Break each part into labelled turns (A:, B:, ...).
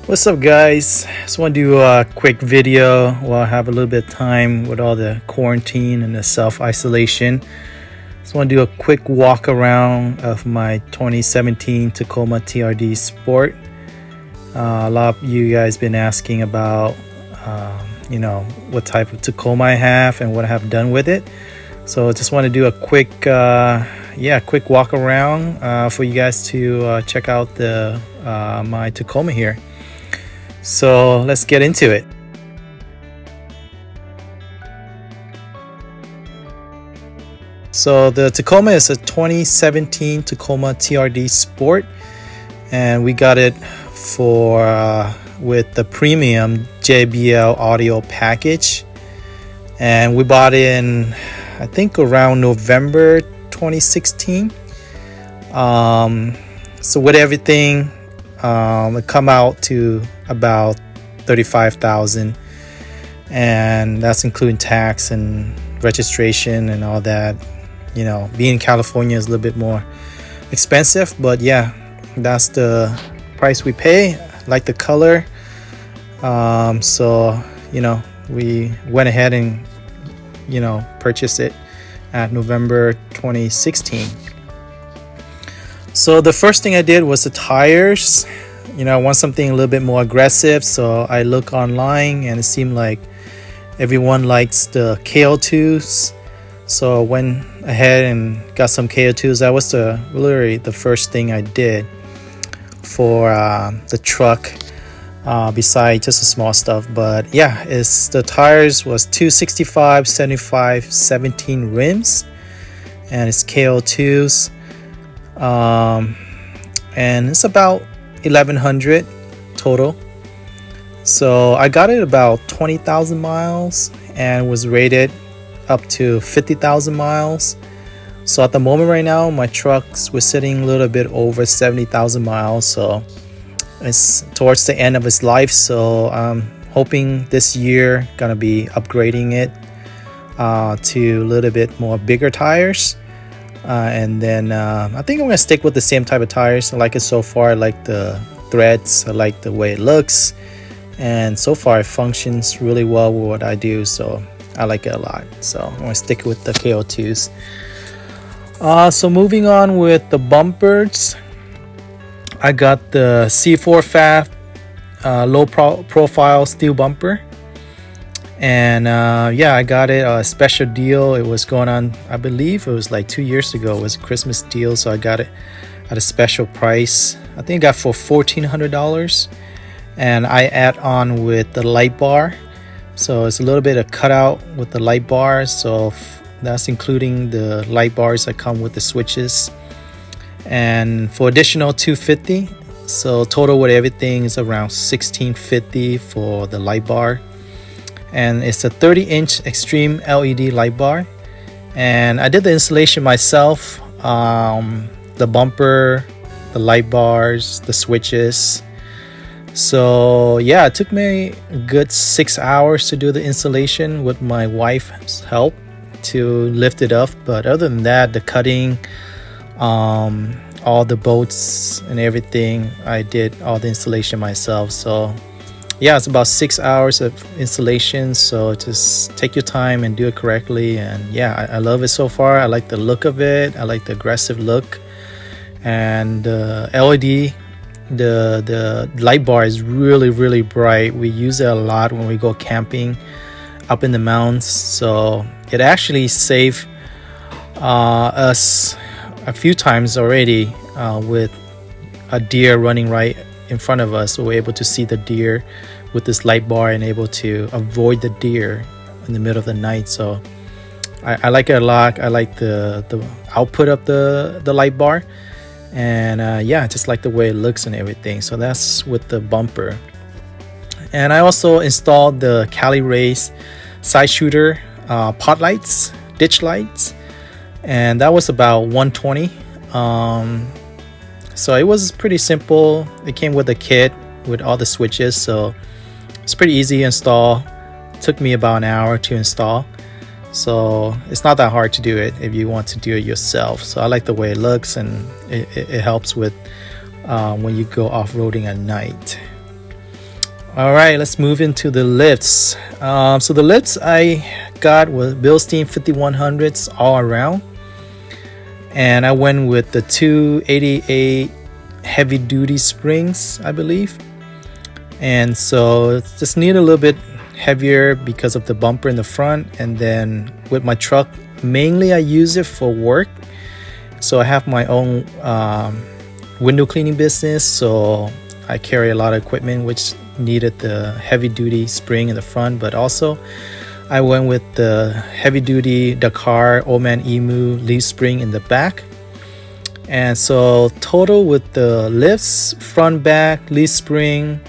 A: What's up, guys? Just want to do a quick video while I have a little bit of time with all the quarantine and the self-isolation. Just want to do a quick walk around of my 2017 Tacoma TRD Sport. A lot of you guys been asking about what type of Tacoma I have and what I have done with it. So just want to do a quick quick walk around for you guys to check out the my Tacoma here. So let's get into it. So the Tacoma is a 2017 Tacoma TRD Sport, and we got it for with the premium JBL audio package, and we bought it in I think around November 2016. So with everything, it come out to about $35,000, and that's including tax and registration and all that. You know, being in California is a little bit more expensive, but yeah, that's the price we pay. Like the color, so we went ahead and purchased it at November 2016. So the first thing I did was the tires. I want something a little bit more aggressive, so I look online and it seemed like everyone likes the KO2s. So I went ahead and got some KO2s. That was literally the first thing I did for the truck, besides just the small stuff. But yeah, the tires was 265, 75, 17 rims, and it's KO2s. And it's about 1,100 total. So I got it about 20,000 miles and was rated up to 50,000 miles. So at the moment right now, my trucks was sitting a little bit over 70,000 miles. So it's towards the end of its life. So I'm hoping this year gonna be upgrading it to a little bit more bigger tires. And then I think I'm gonna stick with the same type of tires. I like it so far. I like the threads. I like the way it looks, and so far it functions really well with what I do. So I like it a lot. So I'm gonna stick with the KO2s. So moving on with the bumpers, I got the C4 Fab low profile steel bumper. And I got it a special deal. It was going on, I believe it was like 2 years ago. It was a Christmas deal, so I got it at a special price. I think I got for $1,400, and I add on with the light bar. So it's a little bit of cutout with the light bar. So that's including the light bars that come with the switches. And for additional $250, so total with everything is around $1,650 for the light bar. And it's a 30-inch extreme LED light bar, and I did the installation myself. The bumper, the light bars, the switches. So yeah, it took me a good 6 hours to do the installation with my wife's help to lift it up. But other than that, the cutting, all the bolts and everything, I did all the installation myself. So yeah, it's about 6 hours of installation, so just take your time and do it correctly. And yeah, I love it so far. I like the look of it. I like the aggressive look, and the LED, the light bar is really bright. We use it a lot when we go camping up in the mountains, so it actually saved us a few times already with a deer running right in front of us. So we're able to see the deer with this light bar and able to avoid the deer in the middle of the night. So I like it a lot. I like the output of the light bar, and I just like the way it looks and everything. So that's with the bumper. And I also installed the Cali Race side shooter pot lights, ditch lights, and that was about $120. So it was pretty simple. It came with a kit with all the switches, so it's pretty easy to install. It took me about an hour to install. So it's not that hard to do it if you want to do it yourself. So I like the way it looks, and it helps with when you go off-roading at night. All right, let's move into the lifts. So the lifts I got was Bilstein 5100s all around, and I went with the 288 heavy duty springs, I believe. And so it's just need a little bit heavier because of the bumper in the front. And then with my truck, mainly I use it for work. So I have my own window cleaning business, so I carry a lot of equipment which needed the heavy duty spring in the front, but also I went with the heavy duty Dakar Old Man Emu leaf spring in the back. And so total with the lifts, front, back, leaf spring,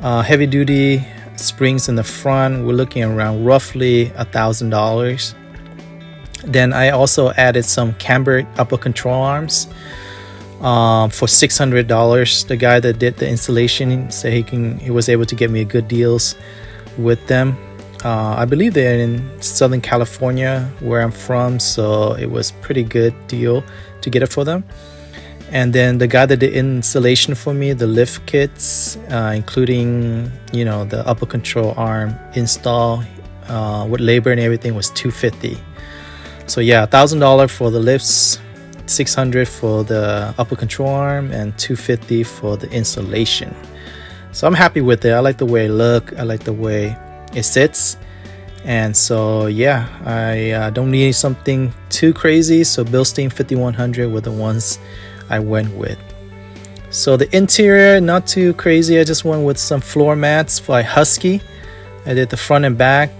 A: heavy duty springs in the front, we're looking around roughly $1,000. Then I also added some cambered upper control arms for $600. The guy that did the installation said he was able to get me good deals with them. I believe they're in Southern California where I'm from, so it was pretty good deal to get it for them. And then the guy that did installation for me, the lift kits, including the upper control arm install with labor and everything, was $250. So yeah, $1,000 for the lifts, $600 for the upper control arm, and $250 for the installation. So I'm happy with it. I like the way it looks. I like the way it sits. And so yeah, I don't need something too crazy. So Bilstein 5100 were the ones I went with. So the interior, not too crazy. I just went with some floor mats for Husky. I did the front and back.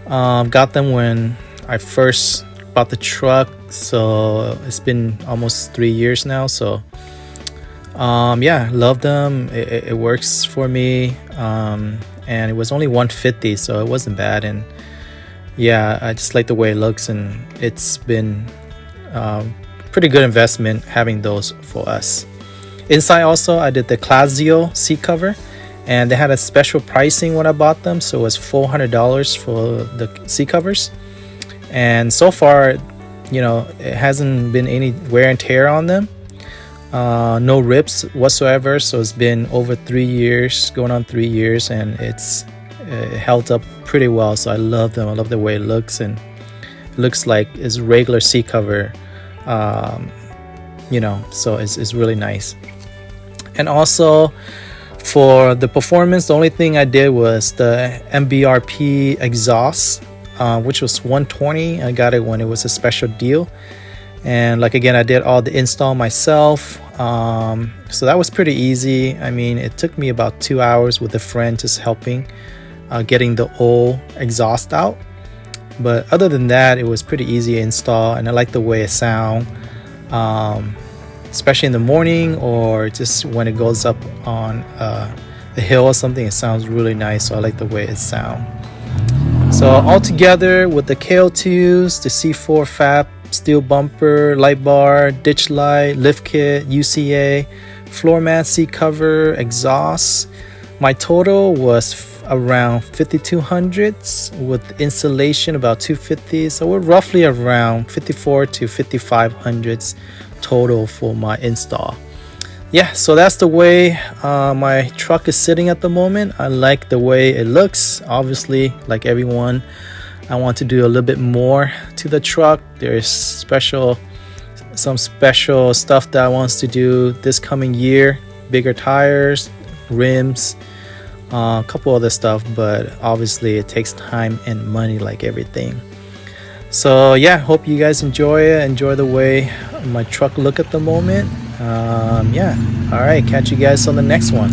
A: Got them when I first bought the truck, so it's been almost 3 years now. So yeah, love them. It works for me, and it was only $150, so it wasn't bad. And yeah, I just like the way it looks, and it's been pretty good investment having those for us. Inside also, I did the Clasio seat cover, and they had a special pricing when I bought them, so it was $400 for the seat covers. And so far, it hasn't been any wear and tear on them, no rips whatsoever. So it's been over 3 years, going on 3 years, and it's held up pretty well. So I love them. I love the way it looks, and it looks like it's regular seat cover, so it's really nice. And also for the performance, the only thing I did was the MBRP exhaust, which was $120. I got it when it was a special deal, and again, I did all the install myself, so that was pretty easy. I mean, it took me about 2 hours with a friend just helping getting the old exhaust out, but other than that, it was pretty easy to install, and I like the way it sounds, especially in the morning or just when it goes up on a hill or something. It sounds really nice, so I like the way it sounds. So all together with the KO2s, the C4 FAP, steel bumper, light bar, ditch light, lift kit, UCA, floor mat, seat cover, exhaust, my total was around $5,200 with installation about $250. So we're roughly around $5,400 to $5,500 total for my install. Yeah, so that's the way my truck is sitting at the moment. I like the way it looks. Obviously, like everyone, I want to do a little bit more to the truck. There's some special stuff that I want to do this coming year. Bigger tires, rims, a couple other stuff, but obviously it takes time and money like everything. So yeah, hope you guys enjoy it. Enjoy the way my truck look at the moment. Yeah, all right, catch you guys on the next one.